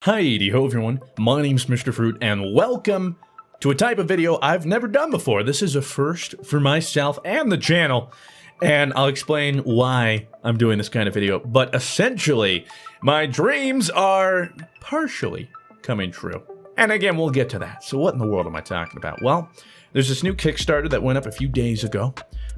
Hi-de-ho everyone, my name's Mr. Fruit, and welcome to a type of video I've never done before. This is a first for myself and the channel, and I'll explain why I'm doing this kind of video. But essentially, my dreams are partially coming true. And again, we'll get to that. So what in the world am I talking about? Well, there's this new Kickstarter that went up a few days ago.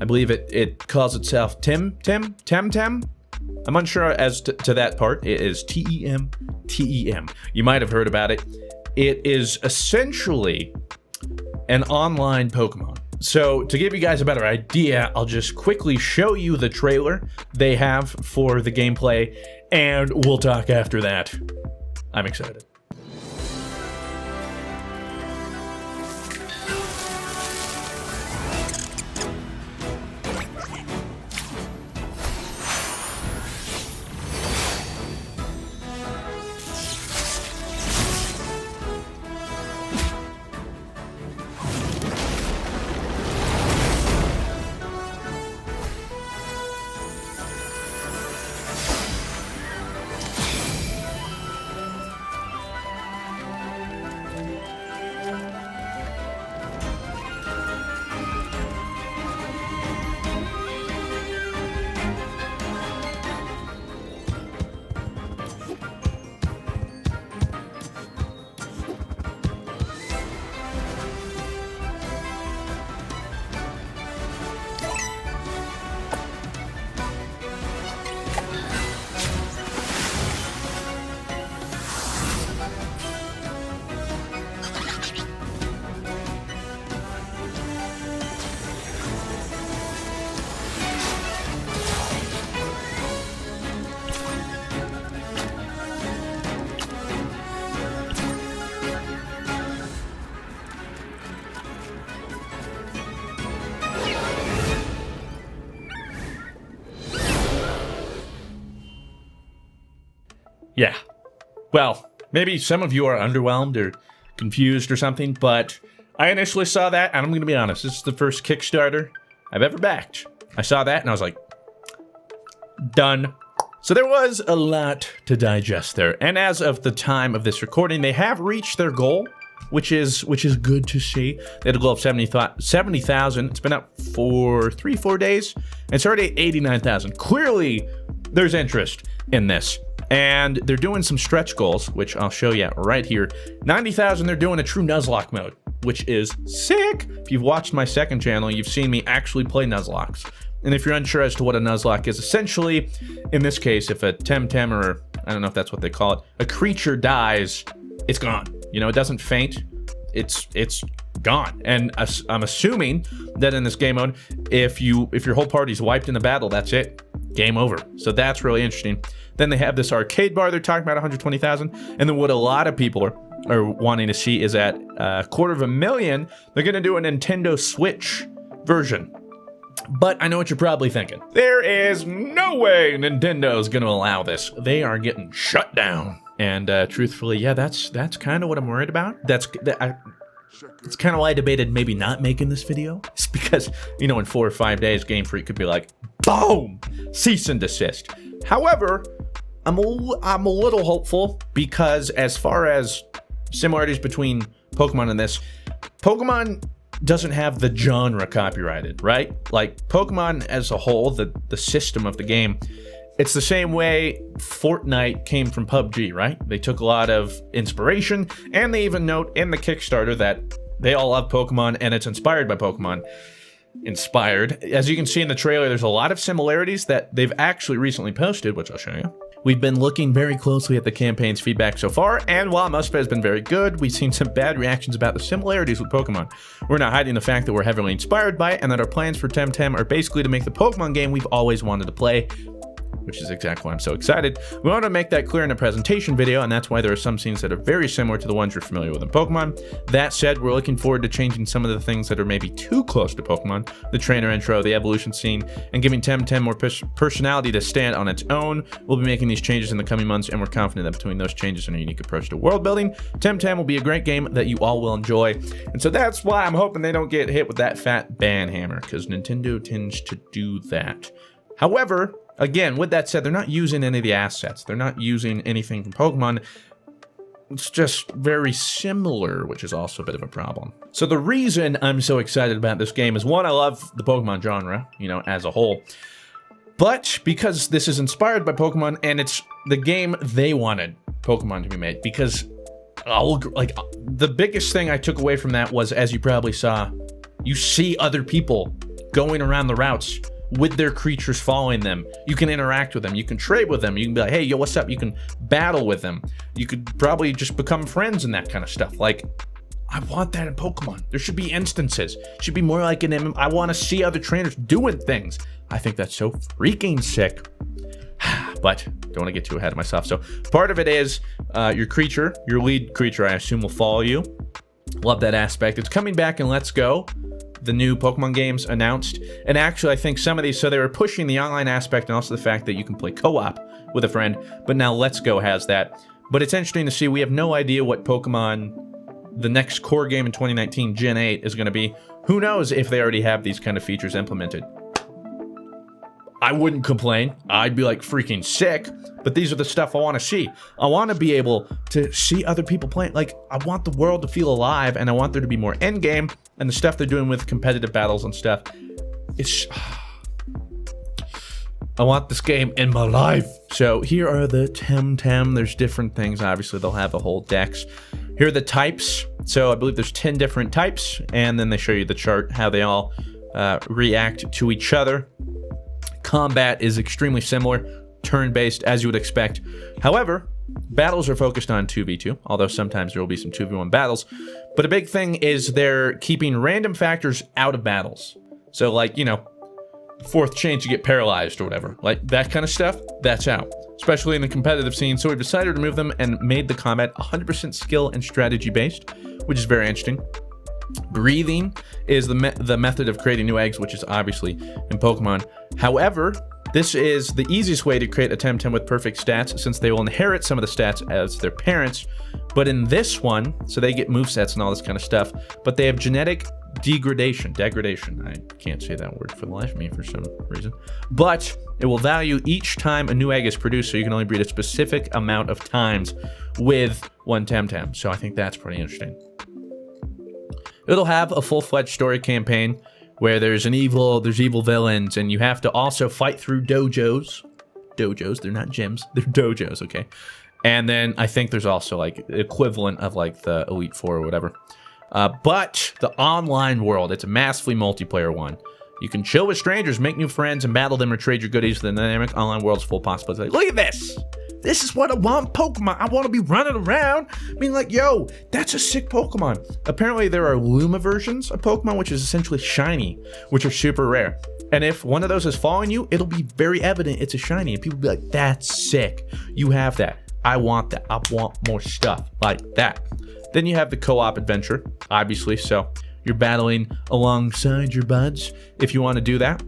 I believe it calls itself Temtem. I'm unsure as to that part. It is T-E-M. You might have heard about it. It is essentially an online Pokemon. So to give you guys a better idea, I'll just quickly show you the trailer they have for the gameplay, and we'll talk after that. I'm excited. Yeah, well, maybe some of you are underwhelmed or confused or something, but I initially saw that, and I'm going to be honest, this is the first Kickstarter I've ever backed. I saw that, and I was like, done. So there was a lot to digest there, and as of the time of this recording, they have reached their goal, which is good to see. They had a goal of 70,000. It's been up for 3-4 days, and it's already at 89,000. Clearly, there's interest in this. And they're doing some stretch goals, which I'll show you right here. 90,000, they're doing a true Nuzlocke mode, which is sick. If you've watched my second channel, you've seen me actually play Nuzlocks. And if you're unsure as to what a Nuzlocke is, essentially, in this case, if a temtem, or I don't know if that's what they call it, a creature dies, it's gone. You know, it doesn't faint. It's gone. And I'm assuming that in this game mode, if your whole party's wiped in a battle, that's it. Game over. So that's really interesting. Then they have this arcade bar they're talking about, 120,000. And then what a lot of people are wanting to see is at $250,000, they're going to do a Nintendo Switch version. But I know what you're probably thinking. There is no way Nintendo's going to allow this. They are getting shut down. And truthfully, yeah, that's kind of what I'm worried about. It's kind of why I debated maybe not making this video. It's because, you know, in 4 or 5 days, Game Freak could be like, boom, cease and desist. However, I'm a little hopeful because as far as similarities between Pokemon and this, Pokemon doesn't have the genre copyrighted, right? Like Pokemon as a whole, the system of the game, it's the same way Fortnite came from PUBG, right? They took a lot of inspiration, and they even note in the Kickstarter that they all love Pokemon and it's inspired by Pokemon. Inspired. As you can see in the trailer, there's a lot of similarities that they've actually recently posted, which I'll show you. We've been looking very closely at the campaign's feedback so far, and while most of it has been very good, we've seen some bad reactions about the similarities with Pokemon. We're not hiding the fact that we're heavily inspired by it, and that our plans for Temtem are basically to make the Pokemon game we've always wanted to play, which is exactly why I'm so excited. We want to make that clear in a presentation video, and that's why there are some scenes that are very similar to the ones you're familiar with in Pokemon. That said, we're looking forward to changing some of the things that are maybe too close to Pokemon, the trainer intro, the evolution scene, and giving Temtem more personality to stand on its own. We'll be making these changes in the coming months, and we're confident that between those changes and a unique approach to world building, Temtem will be a great game that you all will enjoy. And so that's why I'm hoping they don't get hit with that fat ban hammer, because Nintendo tends to do that. However, again, with that said, they're not using any of the assets. They're not using anything from Pokemon. It's just very similar, which is also a bit of a problem. So the reason I'm so excited about this game is, one, I love the Pokemon genre, you know, as a whole. But because this is inspired by Pokemon, and it's the game they wanted Pokemon to be made, because the biggest thing I took away from that was, as you probably saw, you see other people going around the routes with their creatures following them. You can interact with them. You can trade with them. You can be like, hey, yo, what's up? You can battle with them. You could probably just become friends and that kind of stuff. Like, I want that in Pokemon. There should be instances. It should be more like an MMO. I want to see other trainers doing things. I think that's so freaking sick. But don't want to get too ahead of myself. So part of it is your creature, your lead creature, I assume, will follow you. Love that aspect. It's coming back in Let's Go, the new Pokemon games announced. And actually, I think some of these, so they were pushing the online aspect and also the fact that you can play co-op with a friend, but now Let's Go has that. But it's interesting to see. We have no idea what Pokemon, the next core game in 2019, Gen 8, is going to be. Who knows if they already have these kind of features implemented. I wouldn't complain. I'd be like freaking sick, but these are the stuff I want to see. I want to be able to see other people playing. Like, I want the world to feel alive, and I want there to be more endgame, and the stuff they're doing with competitive battles and stuff. It's... I want this game in my life. So here are the temtem. There's different things. Obviously, they'll have a whole dex. Here are the types. So I believe there's 10 different types, and then they show you the chart, how they all react to each other. Combat is extremely similar, turn-based, as you would expect. However, battles are focused on 2v2, although sometimes there will be some 2v1 battles. But a big thing is they're keeping random factors out of battles. So, like, you know, fourth chance you get paralyzed or whatever. Like, that kind of stuff, that's out. Especially in the competitive scene. So we've decided to remove them and made the combat 100% skill and strategy-based, which is very interesting. Breathing is the method of creating new eggs, which is obviously in Pokemon. However, this is the easiest way to create a Temtem with perfect stats, since they will inherit some of the stats as their parents. But in this one, so they get movesets and all this kind of stuff, but they have genetic degradation. I can't say that word for the life of me for some reason. But it will value each time a new egg is produced, so you can only breed a specific amount of times with one Temtem. So I think that's pretty interesting. It'll have a full-fledged story campaign where there's evil villains, and you have to also fight through dojos. Dojos, they're not gyms, they're dojos, okay? And then I think there's also like equivalent of like the Elite Four or whatever. But the online world, it's a massively multiplayer one. You can chill with strangers, make new friends, and battle them or trade your goodies. The dynamic online world's full possibility. Look at this! This is what I want Pokemon. I want to be running around being like, yo, that's a sick Pokemon. Apparently there are Luma versions of Pokemon, which is essentially shiny, which are super rare. And if one of those is following you, it'll be very evident it's a shiny. And people will be like, that's sick. You have that. I want that. I want more stuff like that. Then you have the co-op adventure, obviously. So you're battling alongside your buds. If you want to do that,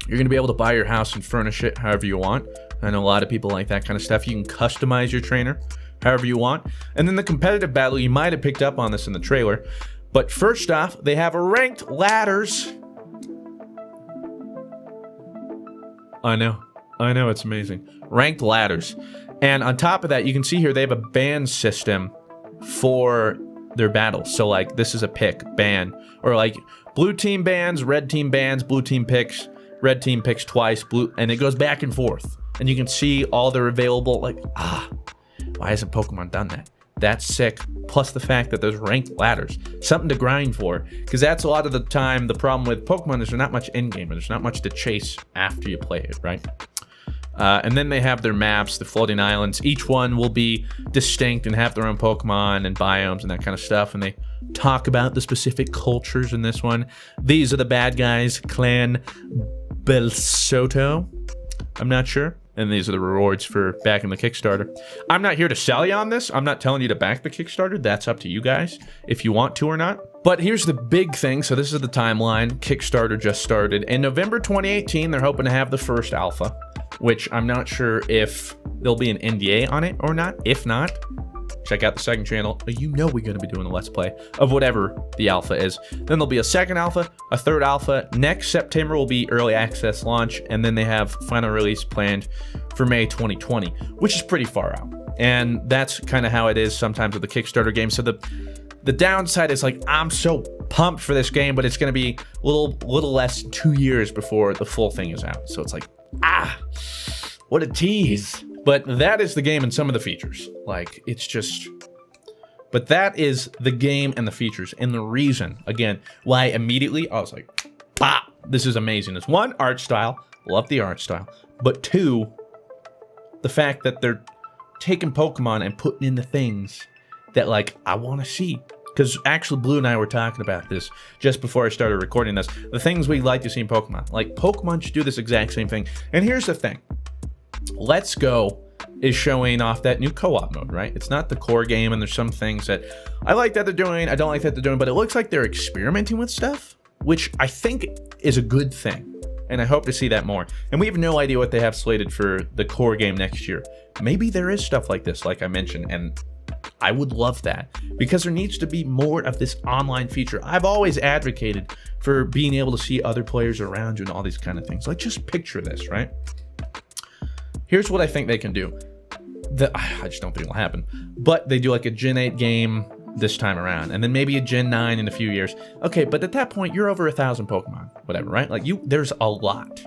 you're going to be able to buy your house and furnish it however you want. I know a lot of people like that kind of stuff. You can customize your trainer however you want. And then the competitive battle, you might have picked up on this in the trailer. But first off, they have ranked ladders. I know, it's amazing. Ranked ladders. And on top of that, you can see here they have a ban system for their battles. So like, this is a pick, ban. Or like, blue team bans, red team bans, blue team picks, red team picks twice, blue, and it goes back and forth. And you can see all their available, like, why hasn't Pokemon done that? That's sick. Plus the fact that there's ranked ladders. Something to grind for. Because that's a lot of the time, the problem with Pokemon is there's not much endgame. There's not much to chase after you play it, right? And then they have their maps, the floating islands. Each one will be distinct and have their own Pokemon and biomes and that kind of stuff. And they talk about the specific cultures in this one. These are the bad guys, Clan Belsoto. I'm not sure. And these are the rewards for backing the Kickstarter. I'm not here to sell you on this. I'm not telling you to back the Kickstarter. That's up to you guys if you want to or not. But here's the big thing. So this is the timeline. Kickstarter just started. In November 2018, they're hoping to have the first alpha, which I'm not sure if there'll be an NDA on it or not. If not, check out the second channel. You know we're going to be doing a Let's Play of whatever the alpha is. Then there'll be a second alpha, a third alpha. Next September will be early access launch, and then they have final release planned for May 2020, which is pretty far out. And that's kind of how it is sometimes with the Kickstarter game. So the downside is like, I'm so pumped for this game, but it's going to be a little less than 2 years before the full thing is out. So it's like, what a tease. But that is the game and some of the features. Like, it's just... But that is the game and the features. And the reason, again, why immediately I was like, this is amazing. It's one, art style. Love the art style. But two, the fact that they're taking Pokemon and putting in the things that, like, I want to see. Because actually, Blue and I were talking about this just before I started recording this. The things we'd like to see in Pokemon. Like, Pokemon should do this exact same thing. And here's the thing. Let's Go is showing off that new co-op mode, right? It's not the core game, and there's some things that I like that they're doing, I don't like that they're doing, but it looks like they're experimenting with stuff, which I think is a good thing. And I hope to see that more. And we have no idea what they have slated for the core game next year. Maybe there is stuff like this, like I mentioned, and I would love that, because there needs to be more of this online feature. I've always advocated for being able to see other players around you and all these kind of things. Like, just picture this, right? Here's what I think they can do. I just don't think it'll happen. But they do like a Gen 8 game this time around, and then maybe a Gen 9 in a few years. Okay, but at that point, you're over 1,000 Pokemon, whatever, right? Like, there's a lot.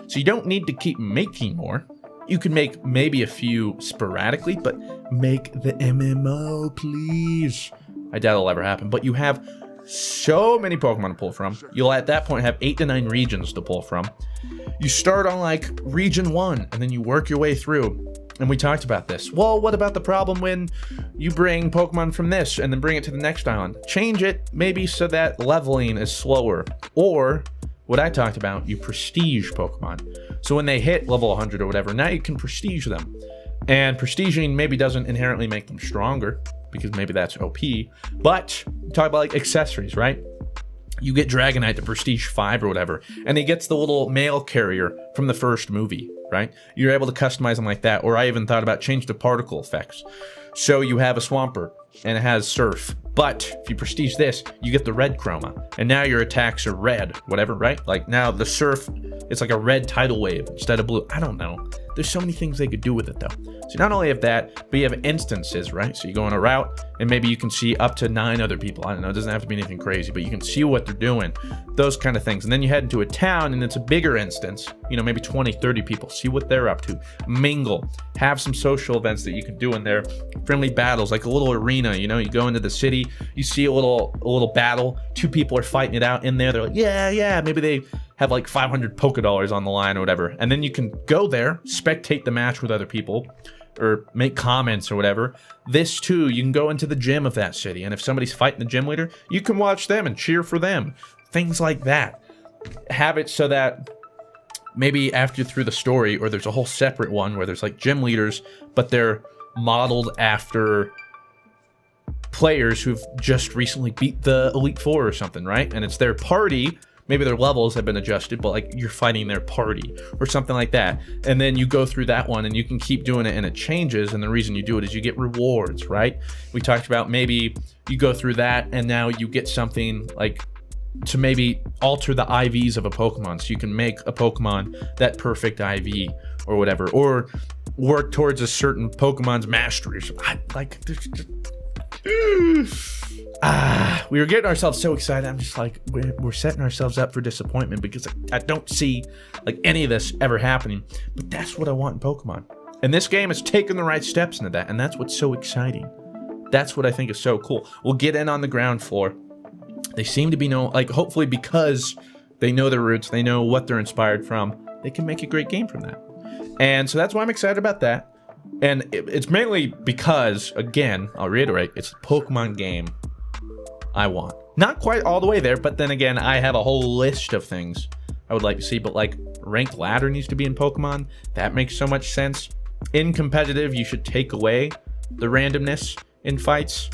So you don't need to keep making more. You can make maybe a few sporadically, but make the MMO, please. I doubt it'll ever happen, but you have so many Pokemon to pull from. You'll at that point have 8 to 9 regions to pull from. You start on like region 1, and then you work your way through. And we talked about this. Well, what about the problem when you bring Pokemon from this and then bring it to the next island? Change it maybe so that leveling is slower. Or what I talked about, you prestige Pokemon. So when they hit level 100 or whatever, now you can prestige them. And prestiging maybe doesn't inherently make them stronger, because maybe that's OP. But talk about like accessories, right? You get Dragonite to Prestige 5 or whatever, and he gets the little mail carrier from the first movie, right? You're able to customize them like that. Or I even thought about change the particle effects. So you have a Swampert, and it has Surf. But if you prestige this, you get the red chroma. And now your attacks are red, whatever, right? Like now the Surf, it's like a red tidal wave instead of blue. I don't know. There's so many things they could do with it though. So not only have that, but you have instances, right? So you go on a route and maybe you can see up to 9 other people. I don't know, it doesn't have to be anything crazy, but you can see what they're doing, those kind of things. And then you head into a town and it's a bigger instance, you know, maybe 20, 30 people, see what they're up to, mingle, have some social events that you can do in there, friendly battles, like a little arena, you know, you go into the city, you see a little battle, 2 people are fighting it out in there, they're like, yeah, maybe they have like 500 Poké on the line or whatever. And then you can go there, spectate the match with other people, or make comments or whatever. This too, you can go into the gym of that city, and if somebody's fighting the gym leader, you can watch them and cheer for them. Things like that. Have it so that maybe after you're through the story, or there's a whole separate one where there's like gym leaders, but they're modeled after players who've just recently beat the Elite Four or something, right? And it's their party. Maybe their levels have been adjusted, but like you're fighting their party or something like that. And then you go through that one and you can keep doing it and it changes. And the reason you do it is you get rewards, right? We talked about maybe you go through that and now you get something like to maybe alter the IVs of a Pokemon. So you can make a Pokemon that perfect IV or whatever, or work towards a certain Pokemon's mastery. We were getting ourselves so excited. I'm just like, we're setting ourselves up for disappointment, because I don't see like any of this ever happening. But that's what I want in Pokemon. And this game is taking the right steps into that. And that's what's so exciting. That's what I think is so cool. We'll get in on the ground floor. They seem to be hopefully because they know their roots, they know what they're inspired from, they can make a great game from that. And so that's why I'm excited about that. And it's mainly because, again, I'll reiterate, it's the Pokemon game I want. Not quite all the way there, but then again, I have a whole list of things I would like to see. But like, ranked ladder needs to be in Pokemon. That makes so much sense. In competitive, you should take away the randomness in fights.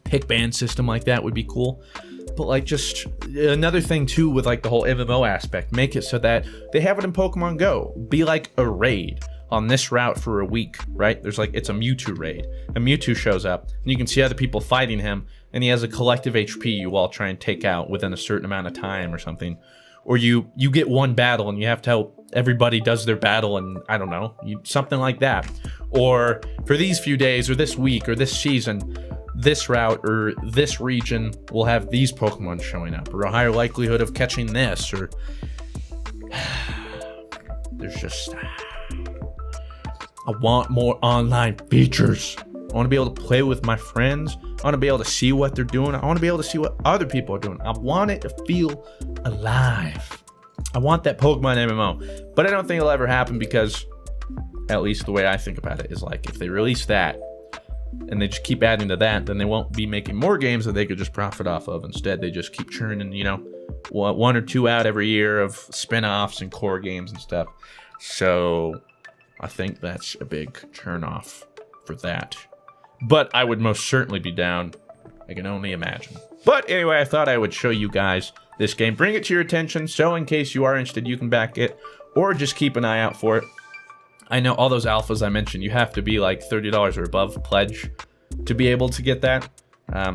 Pick ban system like that would be cool. But like, just another thing too with like the whole MMO aspect, make it so that they have it in Pokemon Go. Be like a raid on this route for a week, right? There's like, it's a Mewtwo raid. A Mewtwo shows up, and you can see other people fighting him, and he has a collective HP you all try and take out within a certain amount of time or something. or you get one battle and you have to help everybody does their battle, and I don't know, something like that. Or for these few days or this week or this season, this route or this region will have these Pokemon showing up, or a higher likelihood of catching this, or there's just, I want more online features. I want to be able to play with my friends. I want to be able to see what they're doing. I want to be able to see what other people are doing. I want it to feel alive. I want that Pokemon MMO, but I don't think it'll ever happen because, at least the way I think about it, is like if they release that and they just keep adding to that, then they won't be making more games that they could just profit off of. Instead, they just keep churning, you know, 1 or 2 out every year of spin-offs and core games and stuff. So I think that's a big turn-off for that. But I would most certainly be down. I can only imagine. But anyway, I thought I would show you guys this game. Bring it to your attention, so in case you are interested, you can back it, or just keep an eye out for it. I know all those alphas I mentioned, you have to be like $30 or above pledge to be able to get that.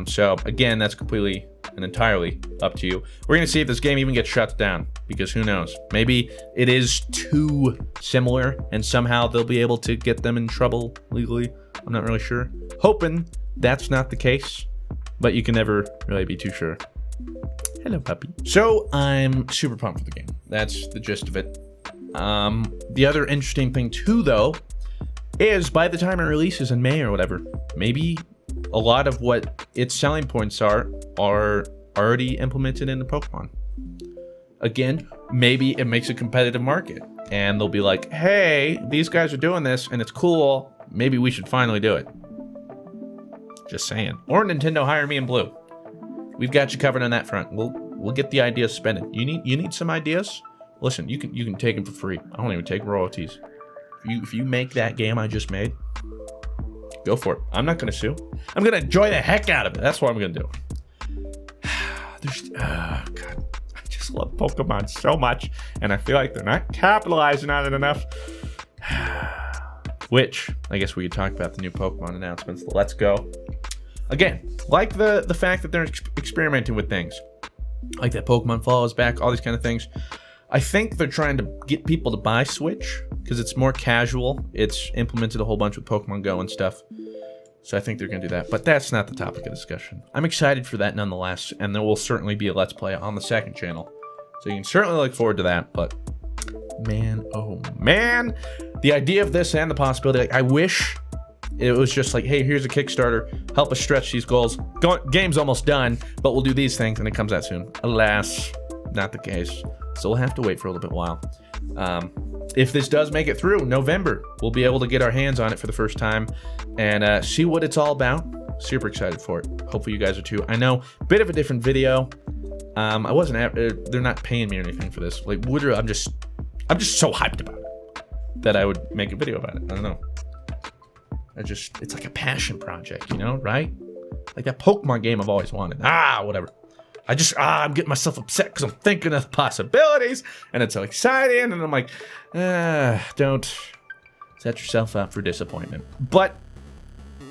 So again, that's completely and entirely up to you. We're going to see if this game even gets shut down, because who knows? Maybe it is too similar and somehow they'll be able to get them in trouble legally. I'm not really sure. Hoping that's not the case, but you can never really be too sure. Hello, puppy. So I'm super pumped for the game. That's the gist of it. The other interesting thing too, though, is by the time it releases in May or whatever, maybe a lot of what its selling points are already implemented into Pokemon. Again, maybe it makes a competitive market, and they'll be like, hey, these guys are doing this, and it's cool. Maybe we should finally do it. Just saying. Or Nintendo, hire me in blue. We've got you covered on that front. We'll get the ideas spinning. You need some ideas? Listen, you can take them for free. I don't even take royalties. If you make that game I just made, go for it. I'm not gonna sue. I'm gonna enjoy the heck out of it. That's what I'm gonna do. God, I just love Pokemon so much, and I feel like they're not capitalizing on it enough. Which I guess we could talk about the new Pokemon announcements. Let's go. Again, like the fact that they're experimenting with things, like that Pokemon follows back, all these kind of things. I think they're trying to get people to buy Switch because it's more casual. It's implemented a whole bunch with Pokemon Go and stuff. So I think they're going to do that. But that's not the topic of discussion. I'm excited for that nonetheless. And there will certainly be a Let's Play on the second channel. So you can certainly look forward to that. But man, oh man. The idea of this and the possibility, like, I wish it was just like, hey, here's a Kickstarter. Help us stretch these goals. Game's almost done, but we'll do these things and it comes out soon. Alas, not the case. So we'll have to wait for a little bit while. If this does make it through November, we'll be able to get our hands on it for the first time and see what it's all about. Super excited for it. Hopefully you guys are too. I know, bit of a different video. I wasn't. They're not paying me or anything for this. Like, literally, I'm just so hyped about it that I would make a video about it. I don't know. It's like a passion project, you know, right? Like that Pokemon game I've always wanted. Whatever. I'm getting myself upset because I'm thinking of possibilities, and it's so exciting, and I'm like, don't set yourself up for disappointment. But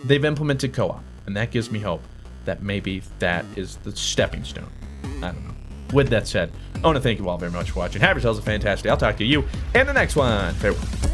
they've implemented co-op, and that gives me hope that maybe that is the stepping stone. I don't know. With that said, I want to thank you all very much for watching. Have yourselves a fantastic day. I'll talk to you in the next one. Farewell.